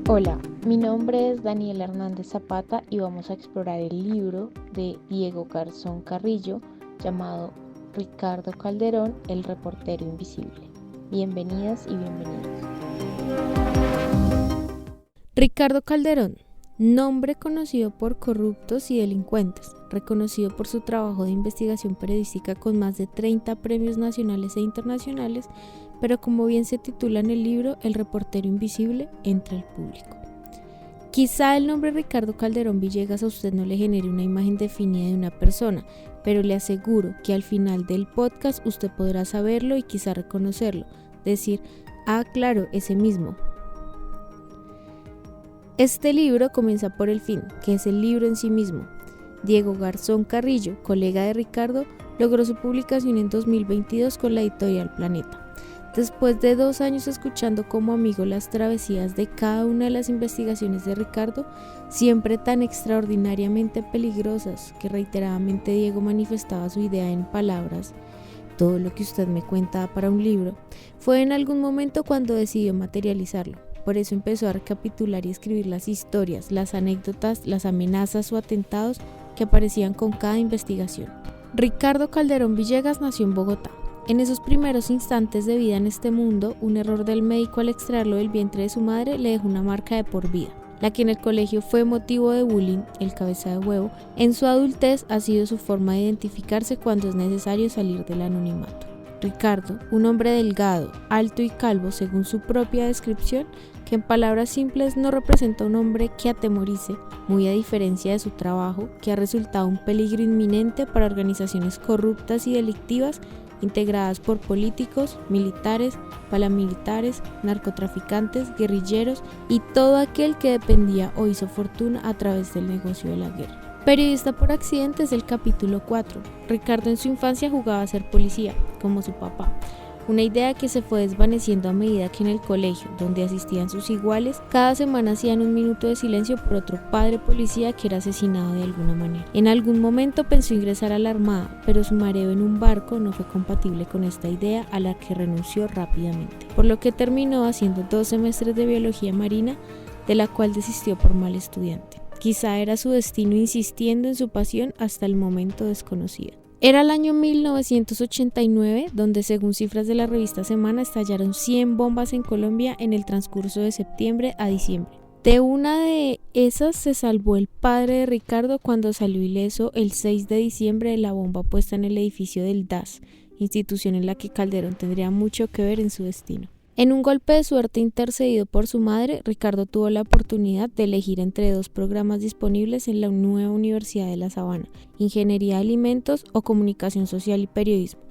Hola, mi nombre es Daniela Hernández Zapata y vamos a explorar el libro de Diego Garzón Carrillo llamado Ricardo Calderón, el reportero invisible. Bienvenidas y bienvenidos. Ricardo Calderón, nombre conocido por corruptos y delincuentes, reconocido por su trabajo de investigación periodística con más de 30 premios nacionales e internacionales, pero como bien se titula en el libro, el reportero invisible entra al público. Quizá el nombre Ricardo Calderón Villegas a usted no le genere una imagen definida de una persona, pero le aseguro que al final del podcast usted podrá saberlo y quizá reconocerlo, decir, claro, ese mismo. Este libro comienza por el fin, que es el libro en sí mismo. Diego Garzón Carrillo, colega de Ricardo, logró su publicación en 2022 con la editorial Planeta. Después de 2 años escuchando como amigo las travesías de cada una de las investigaciones de Ricardo, siempre tan extraordinariamente peligrosas que reiteradamente Diego manifestaba su idea en palabras, todo lo que usted me cuenta da para un libro, fue en algún momento cuando decidió materializarlo. Por eso empezó a recapitular y escribir las historias, las anécdotas, las amenazas o atentados que aparecían con cada investigación. Ricardo Calderón Villegas nació en Bogotá. En esos primeros instantes de vida en este mundo, un error del médico al extraerlo del vientre de su madre le dejó una marca de por vida. La que en el colegio fue motivo de bullying, el cabeza de huevo, en su adultez ha sido su forma de identificarse cuando es necesario salir del anonimato. Ricardo, un hombre delgado, alto y calvo según su propia descripción, que en palabras simples no representa un hombre que atemorice, muy a diferencia de su trabajo, que ha resultado un peligro inminente para organizaciones corruptas y delictivas integradas por políticos, militares, paramilitares, narcotraficantes, guerrilleros y todo aquel que dependía o hizo fortuna a través del negocio de la guerra. Periodista por accidente es el capítulo 4. Ricardo en su infancia jugaba a ser policía, como su papá. Una idea que se fue desvaneciendo a medida que en el colegio, donde asistían sus iguales, cada semana hacían un minuto de silencio por otro padre policía que era asesinado de alguna manera. En algún momento pensó ingresar a la armada, pero su mareo en un barco no fue compatible con esta idea, a la que renunció rápidamente, por lo que terminó haciendo 2 semestres de biología marina, de la cual desistió por mal estudiante. Quizá era su destino insistiendo en su pasión hasta el momento desconocido. Era el año 1989, donde según cifras de la revista Semana estallaron 100 bombas en Colombia en el transcurso de septiembre a diciembre. De una de esas se salvó el padre de Ricardo cuando salió ileso el 6 de diciembre de la bomba puesta en el edificio del DAS, institución en la que Calderón tendría mucho que ver en su destino. En un golpe de suerte intercedido por su madre, Ricardo tuvo la oportunidad de elegir entre 2 programas disponibles en la nueva Universidad de La Sabana, Ingeniería de Alimentos o Comunicación Social y Periodismo.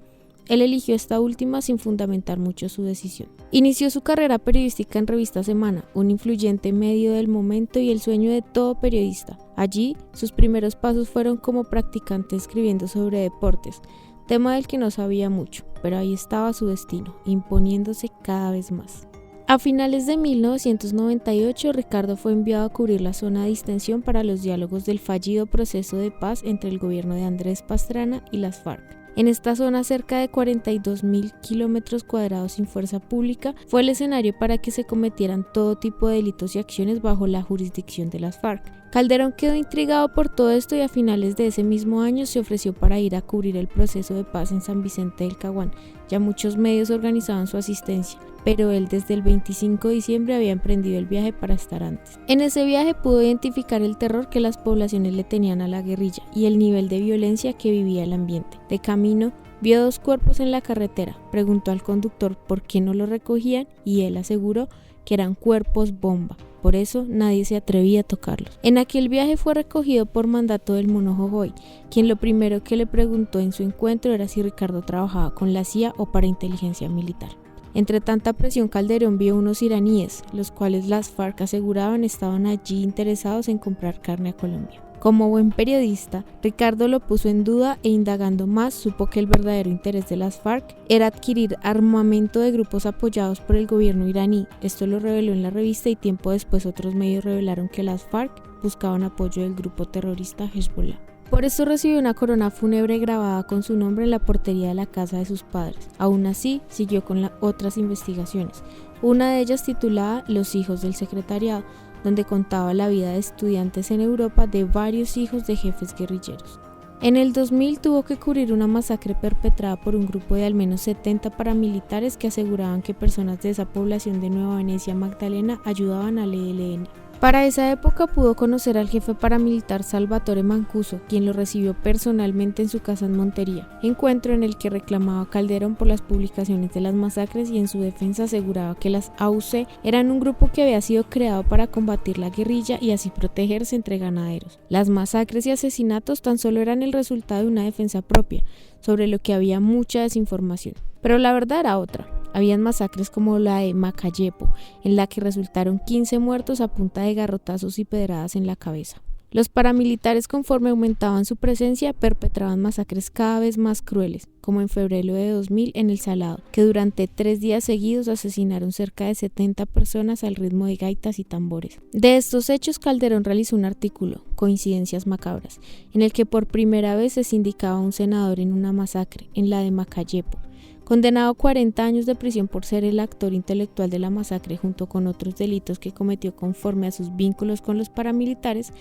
Él eligió esta última sin fundamentar mucho su decisión. Inició su carrera periodística en Revista Semana, un influyente medio del momento y el sueño de todo periodista. Allí, sus primeros pasos fueron como practicante escribiendo sobre deportes, tema del que no sabía mucho, pero ahí estaba su destino, imponiéndose cada vez más. A finales de 1998, Ricardo fue enviado a cubrir la zona de distensión para los diálogos del fallido proceso de paz entre el gobierno de Andrés Pastrana y las FARC. En esta zona, cerca de 42.000 kilómetros cuadrados sin fuerza pública, fue el escenario para que se cometieran todo tipo de delitos y acciones bajo la jurisdicción de las FARC. Calderón quedó intrigado por todo esto y a finales de ese mismo año se ofreció para ir a cubrir el proceso de paz en San Vicente del Caguán. Ya muchos medios organizaban su asistencia, pero él desde el 25 de diciembre había emprendido el viaje para estar antes. En ese viaje pudo identificar el terror que las poblaciones le tenían a la guerrilla y el nivel de violencia que vivía el ambiente. De camino, vio 2 cuerpos en la carretera, preguntó al conductor por qué no los recogían y él aseguró que eran cuerpos bomba. Por eso nadie se atrevía a tocarlos. En aquel viaje fue recogido por mandato del Mono Jojoy, quien lo primero que le preguntó en su encuentro era si Ricardo trabajaba con la CIA o para inteligencia militar. Entre tanta presión, Calderón vio unos iraníes, los cuales las FARC aseguraban estaban allí interesados en comprar carne a Colombia. Como buen periodista, Ricardo lo puso en duda e indagando más supo que el verdadero interés de las FARC era adquirir armamento de grupos apoyados por el gobierno iraní. Esto lo reveló en la revista y tiempo después otros medios revelaron que las FARC buscaban apoyo del grupo terrorista Hezbollah. Por eso recibió una corona fúnebre grabada con su nombre en la portería de la casa de sus padres. Aún así, siguió con otras investigaciones. una de ellas titulada Los hijos del secretariado, donde contaba la vida de estudiantes en Europa de varios hijos de jefes guerrilleros. En el 2000 tuvo que cubrir una masacre perpetrada por un grupo de al menos 70 paramilitares que aseguraban que personas de esa población de Nueva Venecia Magdalena ayudaban al ELN. Para esa época pudo conocer al jefe paramilitar Salvatore Mancuso, quien lo recibió personalmente en su casa en Montería, encuentro en el que reclamaba a Calderón por las publicaciones de las masacres y en su defensa aseguraba que las AUC eran un grupo que había sido creado para combatir la guerrilla y así protegerse entre ganaderos. Las masacres y asesinatos tan solo eran el resultado de una defensa propia, sobre lo que había mucha desinformación. Pero la verdad era otra. Habían masacres como la de Macayepo, en la que resultaron 15 muertos a punta de garrotazos y pedradas en la cabeza. Los paramilitares, conforme aumentaban su presencia, perpetraban masacres cada vez más crueles, como en febrero de 2000 en El Salado, que durante 3 días seguidos asesinaron cerca de 70 personas al ritmo de gaitas y tambores. De estos hechos, Calderón realizó un artículo, Coincidencias macabras, en el que por primera vez se sindicaba a un senador en una masacre, en la de Macayepo. Condenado a 40 años de prisión por ser el actor intelectual de la masacre junto con otros delitos que cometió conforme a sus vínculos con los paramilitares,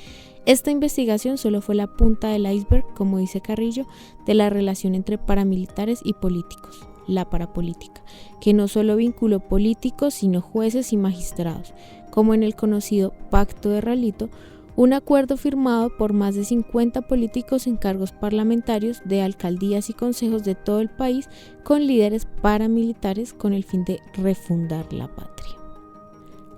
esta investigación solo fue la punta del iceberg, como dice Carrillo, de la relación entre paramilitares y políticos, la parapolítica, que no solo vinculó políticos sino jueces y magistrados, como en el conocido Pacto de Ralito, un acuerdo firmado por más de 50 políticos en cargos parlamentarios de alcaldías y consejos de todo el país con líderes paramilitares con el fin de refundar la patria.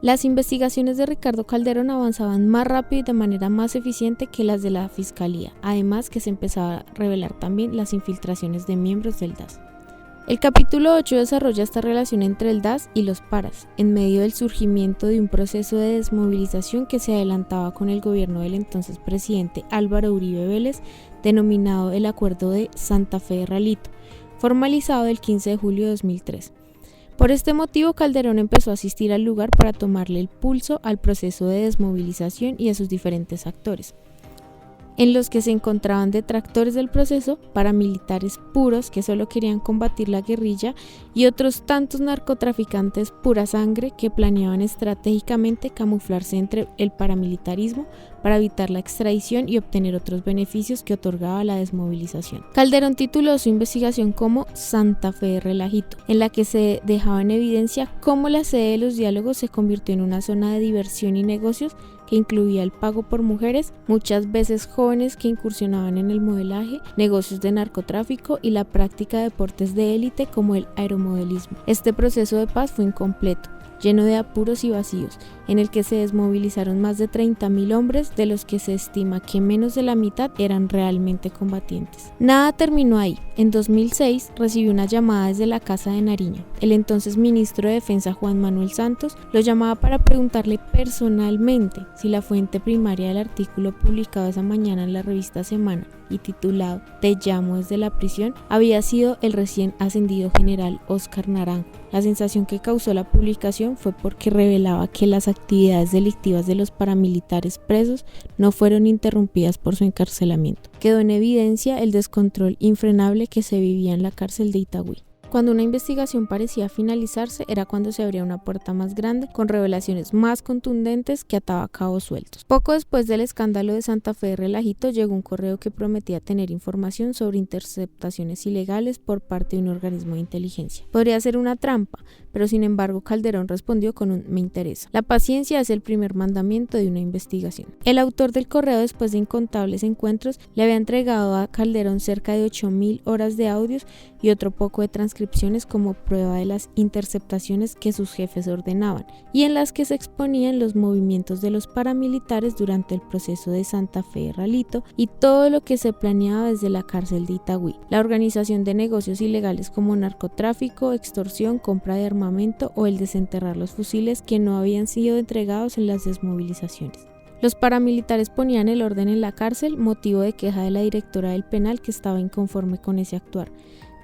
Las investigaciones de Ricardo Calderón avanzaban más rápido y de manera más eficiente que las de la Fiscalía, además que se empezaba a revelar también las infiltraciones de miembros del DAS. El capítulo 8 desarrolla esta relación entre el DAS y los paras, en medio del surgimiento de un proceso de desmovilización que se adelantaba con el gobierno del entonces presidente Álvaro Uribe Vélez, denominado el Acuerdo de Santa Fe de Ralito, formalizado el 15 de julio de 2003. Por este motivo, Calderón empezó a asistir al lugar para tomarle el pulso al proceso de desmovilización y a sus diferentes actores, en los que se encontraban detractores del proceso, paramilitares puros que solo querían combatir la guerrilla y otros tantos narcotraficantes pura sangre que planeaban estratégicamente camuflarse entre el paramilitarismo para evitar la extradición y obtener otros beneficios que otorgaba la desmovilización. Calderón tituló su investigación como Santa Fe de Relajito, en la que se dejaba en evidencia cómo la sede de los diálogos se convirtió en una zona de diversión y negocios que incluía el pago por mujeres, muchas veces jóvenes que incursionaban en el modelaje, negocios de narcotráfico y la práctica de deportes de élite como el aeromodelismo. Este proceso de paz fue incompleto, lleno de apuros y vacíos, en el que se desmovilizaron más de 30.000 hombres, de los que se estima que menos de la mitad eran realmente combatientes. Nada terminó ahí. En 2006 recibió una llamada desde la Casa de Nariño. El entonces ministro de Defensa Juan Manuel Santos lo llamaba para preguntarle personalmente si la fuente primaria del artículo publicado esa mañana en la revista Semana y titulado Te llamo desde la prisión había sido el recién ascendido general Óscar Naranjo. La sensación que causó la publicación fue porque revelaba que las actividades delictivas de los paramilitares presos no fueron interrumpidas por su encarcelamiento. Quedó en evidencia el descontrol infrenable que se vivía en la cárcel de Itagüí. Cuando una investigación parecía finalizarse era cuando se abría una puerta más grande con revelaciones más contundentes que ataba cabos sueltos. Poco después del escándalo de Santa Fe de Relajito llegó un correo que prometía tener información sobre interceptaciones ilegales por parte de un organismo de inteligencia. Podría ser una trampa, pero sin embargo Calderón respondió con un "me interesa". La paciencia es el primer mandamiento de una investigación. El autor del correo, después de incontables encuentros, le había entregado a Calderón cerca de 8.000 horas de audios y otro poco de transcripciones como prueba de las interceptaciones que sus jefes ordenaban y en las que se exponían los movimientos de los paramilitares durante el proceso de Santa Fe de Ralito y todo lo que se planeaba desde la cárcel de Itagüí, la organización de negocios ilegales como narcotráfico, extorsión, compra de armamento o el desenterrar los fusiles que no habían sido entregados en las desmovilizaciones. Los paramilitares ponían el orden en la cárcel, motivo de queja de la directora del penal que estaba inconforme con ese actuar.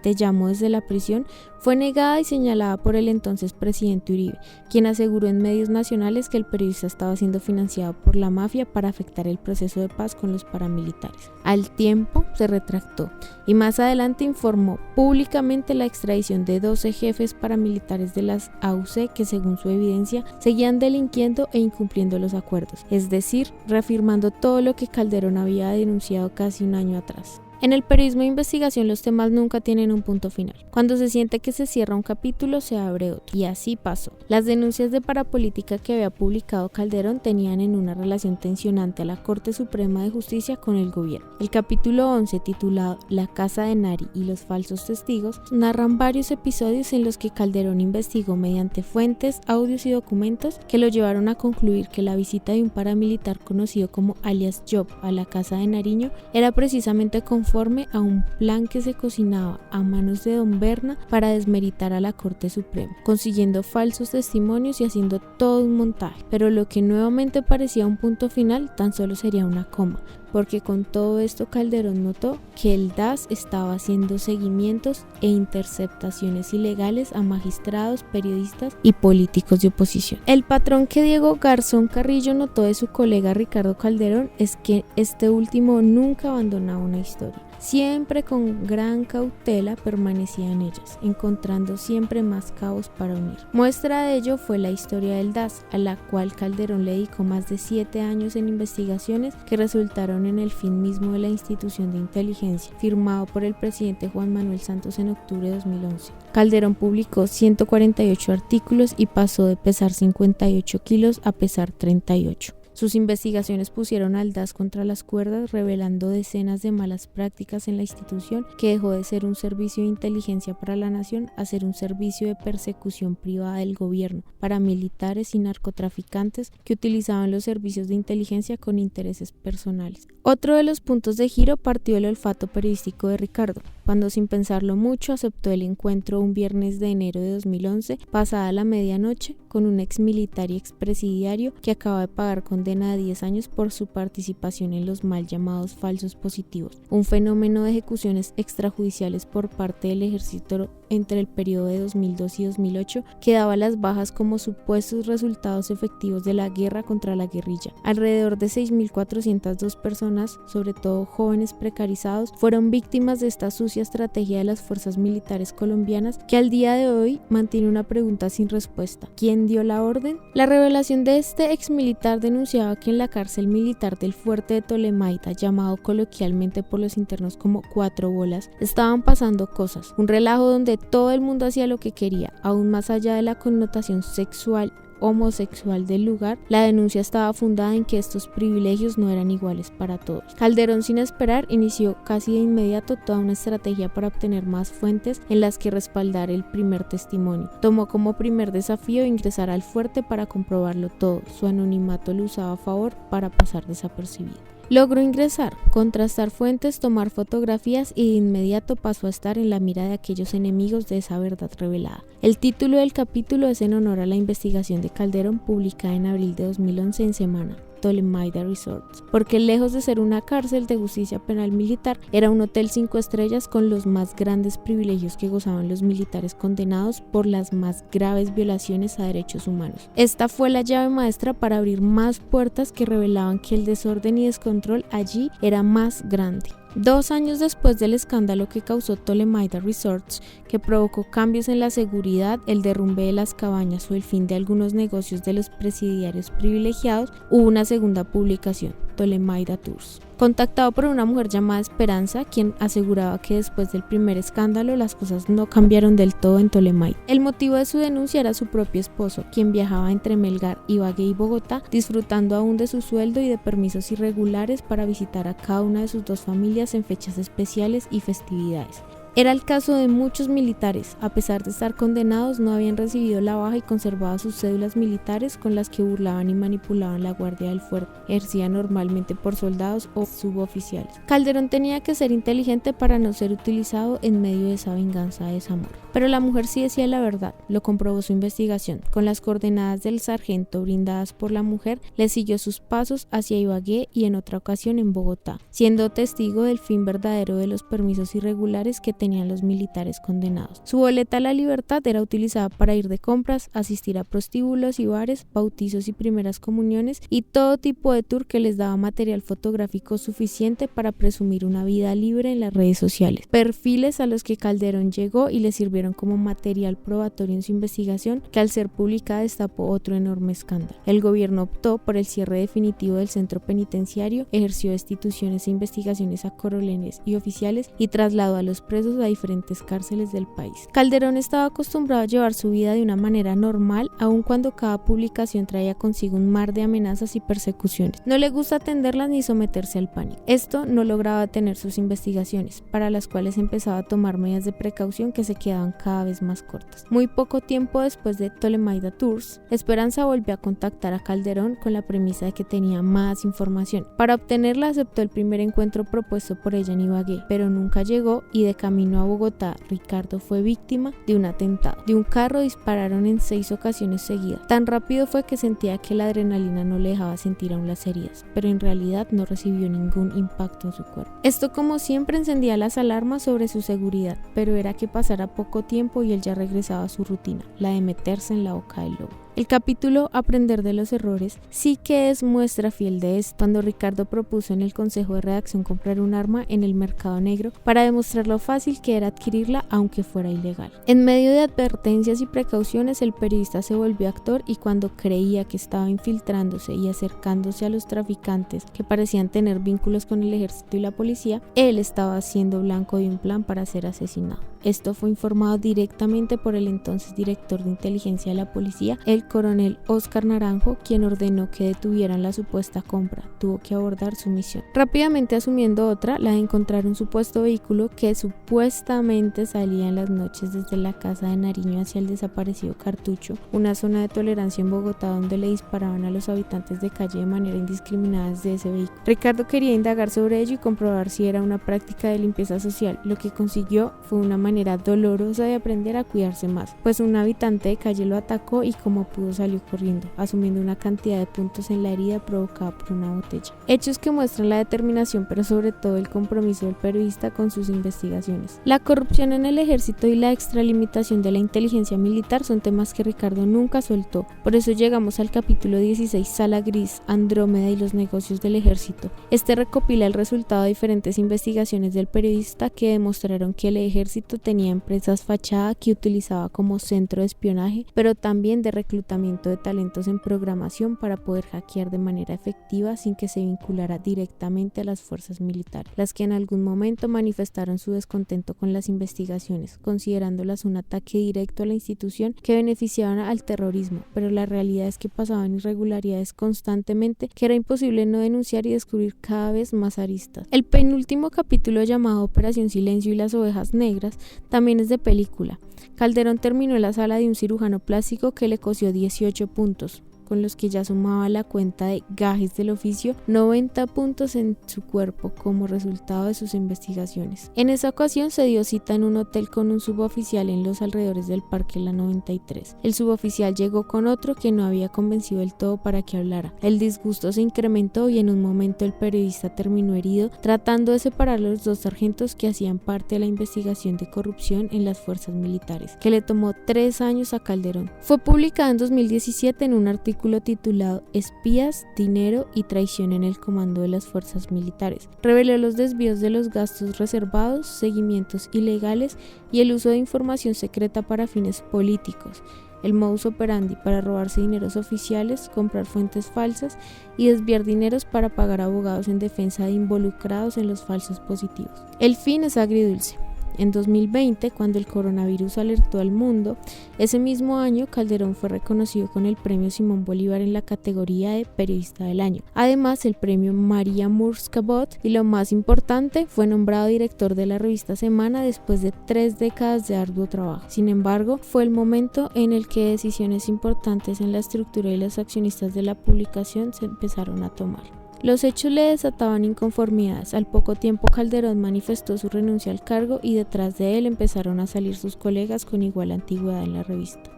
Te llamo desde la prisión, fue negada y señalada por el entonces presidente Uribe, quien aseguró en medios nacionales que el periodista estaba siendo financiado por la mafia para afectar el proceso de paz con los paramilitares. Al tiempo se retractó y más adelante informó públicamente la extradición de 12 jefes paramilitares de las AUC que, según su evidencia, seguían delinquiendo e incumpliendo los acuerdos, es decir, reafirmando todo lo que Calderón había denunciado casi un año atrás. En el periodismo de investigación los temas nunca tienen un punto final. Cuando se siente que se cierra un capítulo, se abre otro. Y así pasó. Las denuncias de parapolítica que había publicado Calderón tenían en una relación tensionante a la Corte Suprema de Justicia con el gobierno. El capítulo 11, titulado La Casa de Nari y los falsos testigos, narran varios episodios en los que Calderón investigó mediante fuentes, audios y documentos que lo llevaron a concluir que la visita de un paramilitar conocido como alias Job a la Casa de Nariño era precisamente conforme a un plan que se cocinaba a manos de Don Berna para desmeritar a la Corte Suprema, consiguiendo falsos testimonios y haciendo todo un montaje. Pero lo que nuevamente parecía un punto final tan solo sería una coma, porque con todo esto Calderón notó que el DAS estaba haciendo seguimientos e interceptaciones ilegales a magistrados, periodistas y políticos de oposición. El patrón que Diego Garzón Carrillo notó de su colega Ricardo Calderón es que este último nunca abandonaba una historia. Siempre con gran cautela permanecía en ellas, encontrando siempre más cabos para unir. Muestra de ello fue la historia del DAS, a la cual Calderón le dedicó más de 7 años en investigaciones que resultaron en el fin mismo de la institución de inteligencia, firmado por el presidente Juan Manuel Santos en octubre de 2011. Calderón publicó 148 artículos y pasó de pesar 58 kilos a pesar 38. Sus investigaciones pusieron al DAS contra las cuerdas, revelando decenas de malas prácticas en la institución que dejó de ser un servicio de inteligencia para la nación a ser un servicio de persecución privada del gobierno para militares y narcotraficantes que utilizaban los servicios de inteligencia con intereses personales. Otro de los puntos de giro partió el olfato periodístico de Ricardo, cuando sin pensarlo mucho aceptó el encuentro un viernes de enero de 2011, pasada la medianoche, con un ex militar y expresidiario que acaba de pagar condena de 10 años por su participación en los mal llamados falsos positivos, un fenómeno de ejecuciones extrajudiciales por parte del ejército entre el periodo de 2002 y 2008 que daba las bajas como supuestos resultados efectivos de la guerra contra la guerrilla. Alrededor de 6.402 personas, sobre todo jóvenes precarizados, fueron víctimas de esta sucia estrategia de las fuerzas militares colombianas que al día de hoy mantiene una pregunta sin respuesta. ¿Quién dio la orden? La revelación de este ex militar denunciaba que en la cárcel militar del fuerte de Tolemaida, llamado coloquialmente por los internos como Cuatro Bolas, estaban pasando cosas, un relajo donde todo el mundo hacía lo que quería, aún más allá de la connotación sexual homosexual del lugar. La denuncia estaba fundada en que estos privilegios no eran iguales para todos. Calderón, sin esperar, inició casi de inmediato toda una estrategia para obtener más fuentes en las que respaldar el primer testimonio. Tomó como primer desafío ingresar al fuerte para comprobarlo todo. Su anonimato lo usaba a favor para pasar desapercibido. Logró ingresar, contrastar fuentes, tomar fotografías y de inmediato pasó a estar en la mira de aquellos enemigos de esa verdad revelada. El título del capítulo es en honor a la investigación de Calderón publicada en abril de 2011 en Semana, Tolemaida Resorts, porque lejos de ser una cárcel de justicia penal militar, era un hotel 5 estrellas con los más grandes privilegios que gozaban los militares condenados por las más graves violaciones a derechos humanos. Esta fue la llave maestra para abrir más puertas que revelaban que el desorden y descontrol allí era más grande. 2 años después del escándalo que causó Tolemaida Resorts, que provocó cambios en la seguridad, el derrumbe de las cabañas o el fin de algunos negocios de los presidiarios privilegiados, hubo una segunda publicación, Tolemaida Tours, contactado por una mujer llamada Esperanza, quien aseguraba que después del primer escándalo las cosas no cambiaron del todo en Tolemaida. El motivo de su denuncia era su propio esposo, quien viajaba entre Melgar, Ibagué y Bogotá, disfrutando aún de su sueldo y de permisos irregulares para visitar a cada una de sus 2 familias en fechas especiales y festividades. Era el caso de muchos militares, a pesar de estar condenados, no habían recibido la baja y conservaban sus cédulas militares con las que burlaban y manipulaban la guardia del fuerte, ejercida normalmente por soldados o suboficiales. Calderón tenía que ser inteligente para no ser utilizado en medio de esa venganza de desamor. Pero la mujer sí decía la verdad, lo comprobó su investigación. Con las coordenadas del sargento brindadas por la mujer, le siguió sus pasos hacia Ibagué y en otra ocasión en Bogotá, siendo testigo del fin verdadero de los permisos irregulares que tenían los militares condenados. Su boleta a la libertad era utilizada para ir de compras, asistir a prostíbulos y bares, bautizos y primeras comuniones y todo tipo de tour que les daba material fotográfico suficiente para presumir una vida libre en las redes sociales. Perfiles a los que Calderón llegó y le sirvieron como material probatorio en su investigación, que al ser publicada destapó otro enorme escándalo. El gobierno optó por el cierre definitivo del centro penitenciario, ejerció destituciones e investigaciones a coroneles y oficiales y trasladó a los presos a diferentes cárceles del país. Calderón estaba acostumbrado a llevar su vida de una manera normal, aun cuando cada publicación traía consigo un mar de amenazas y persecuciones. No le gusta atenderlas ni someterse al pánico. Esto no lograba detener sus investigaciones, para las cuales empezaba a tomar medidas de precaución que se quedaban cada vez más cortas. Muy poco tiempo después de Ptolemaida Tours, Esperanza volvió a contactar a Calderón con la premisa de que tenía más información. Para obtenerla aceptó el primer encuentro propuesto por ella en Ibagué, pero nunca llegó y de camino a Bogotá, Ricardo fue víctima de un atentado. De un carro dispararon en 6 ocasiones seguidas. Tan rápido fue que sentía que la adrenalina no le dejaba sentir aún las heridas, pero en realidad no recibió ningún impacto en su cuerpo. Esto, como siempre, encendía las alarmas sobre su seguridad, pero era que pasara poco tiempo y él ya regresaba a su rutina, la de meterse en la boca del lobo. El capítulo Aprender de los errores sí que es muestra fiel de esto, cuando Ricardo propuso en el consejo de redacción comprar un arma en el mercado negro para demostrar lo fácil que era adquirirla aunque fuera ilegal. En medio de advertencias y precauciones, el periodista se volvió actor y cuando creía que estaba infiltrándose y acercándose a los traficantes que parecían tener vínculos con el ejército y la policía, él estaba siendo blanco de un plan para ser asesinado. Esto fue informado directamente por el entonces director de inteligencia de la policía, el coronel Óscar Naranjo, quien ordenó que detuvieran la supuesta compra. Tuvo que abordar su misión, rápidamente asumiendo otra, la de encontrar un supuesto vehículo que supuestamente salía en las noches desde la casa de Nariño hacia el desaparecido Cartucho, una zona de tolerancia en Bogotá donde le disparaban a los habitantes de calle de manera indiscriminada desde ese vehículo. Ricardo quería indagar sobre ello y comprobar si era una práctica de limpieza social. Lo que consiguió fue una manera dolorosa de aprender a cuidarse más, pues un habitante de calle lo atacó y como pudo salió corriendo, asumiendo una cantidad de puntos en la herida provocada por una botella. Hechos que muestran la determinación, pero sobre todo el compromiso del periodista con sus investigaciones. La corrupción en el ejército y la extralimitación de la inteligencia militar son temas que Ricardo nunca soltó. Por eso llegamos al capítulo 16, Sala Gris, Andrómeda y los negocios del ejército. Este recopila el resultado de diferentes investigaciones del periodista que demostraron que el ejército tenía empresas fachada que utilizaba como centro de espionaje, pero también de reclutamiento de talentos en programación para poder hackear de manera efectiva sin que se vinculara directamente a las fuerzas militares, las que en algún momento manifestaron su descontento con las investigaciones, considerándolas un ataque directo a la institución que beneficiaban al terrorismo, pero la realidad es que pasaban irregularidades constantemente que era imposible no denunciar y descubrir cada vez más aristas. El penúltimo capítulo, llamado Operación Silencio y las ovejas negras, también es de película. Calderón terminó en la sala de un cirujano plástico que le cosió 18 puntos, con los que ya sumaba la cuenta de gajes del oficio 90 puntos en su cuerpo como resultado de sus investigaciones. En esa ocasión se dio cita en un hotel con un suboficial en los alrededores del Parque La 93. El suboficial llegó con otro que no había convencido del todo para que hablara. El disgusto se incrementó y en un momento el periodista terminó herido tratando de separar a los dos sargentos que hacían parte de la investigación de corrupción en las fuerzas militares, que le tomó 3 años a Calderón. Fue publicado en 2017 en un artículo titulado Espías, Dinero y Traición en el Comando de las Fuerzas Militares. Reveló los desvíos de los gastos reservados, seguimientos ilegales y el uso de información secreta para fines políticos, el modus operandi para robarse dineros oficiales, comprar fuentes falsas y desviar dineros para pagar abogados en defensa de involucrados en los falsos positivos. El fin es agridulce. En 2020, cuando el coronavirus alertó al mundo, ese mismo año Calderón fue reconocido con el premio Simón Bolívar en la categoría de Periodista del Año. Además, el premio María Murs Cabot y lo más importante, fue nombrado director de la revista Semana después de 3 décadas de arduo trabajo. Sin embargo, fue el momento en el que decisiones importantes en la estructura y los accionistas de la publicación se empezaron a tomar. Los hechos le desataban inconformidades. Al poco tiempo Calderón manifestó su renuncia al cargo y detrás de él empezaron a salir sus colegas con igual antigüedad en la revista.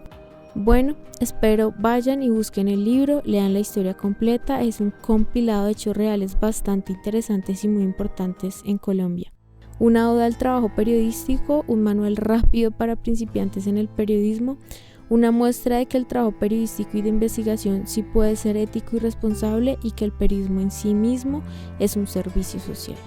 Bueno, espero vayan y busquen el libro, lean la historia completa, es un compilado de hechos reales bastante interesantes y muy importantes en Colombia. una oda al trabajo periodístico, un manual rápido para principiantes en el periodismo, una muestra de que el trabajo periodístico y de investigación sí puede ser ético y responsable y que el periodismo en sí mismo es un servicio social.